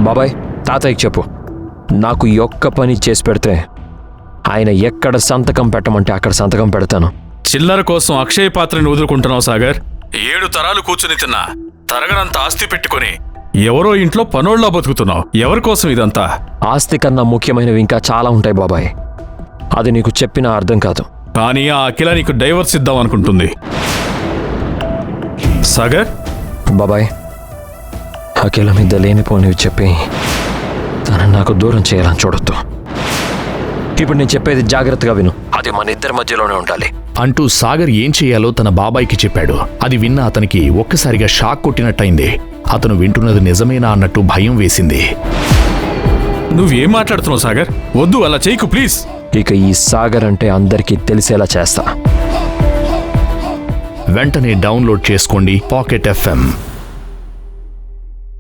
బాబాయ్, తాతయ్యకి చెప్పు, నాకు ఈ ఒక్క పని చేసి పెడితే ఆయన ఎక్కడ సంతకం పెట్టమంటే అక్కడ సంతకం పెడతాను. చిల్లర కోసం అక్షయ పాత్రని వదులుకుంటున్నావు సాగర్. 7 తరాలు కూర్చుని తిన్నా తరగనంత ఆస్తి పెట్టుకుని ఎవరో ఇంట్లో పనోళ్ళ బతుకుతున్నావు. ఎవరి కోసం ఇదంతా? ఆస్తి కన్నా ముఖ్యమైనవి ఇంకా చాలా ఉంటాయి బాబాయ్, అది నీకు చెప్పినా అర్థం కాదు. కానీ ఆ అఖిల నీకు డైవర్స్ ఇద్దాం అనుకుంటుంది. సాగర్, బాబాయ్, అఖిల మీద లేనిపోనివి చెప్పి తనని నాకు దూరం చేయాలని చూడొద్దు. ఇప్పుడు నేను చెప్పేది జాగ్రత్తగా విను, అది మన ఇద్దరి మధ్యలోనే ఉండాలి అంటూ సాగర్ ఏం చెయ్యాలో తన బాబాయికి చెప్పాడు. అది విన్న అతనికి ఒక్కసారిగా షాక్ కొట్టినట్టయింది. అతను వింటున్నది నిజమేనా అన్నట్టు భయం వేసింది. నువ్వేం మాట్లాడుతున్నావు సాగర్? వద్దు, అలా చేయకు ప్లీజ్. ఇక ఈ సాగర్ అంటే అందరికీ తెలిసేలా చేస్తా. వెంటనే డౌన్లోడ్ చేసుకోండి పాకెట్ FM.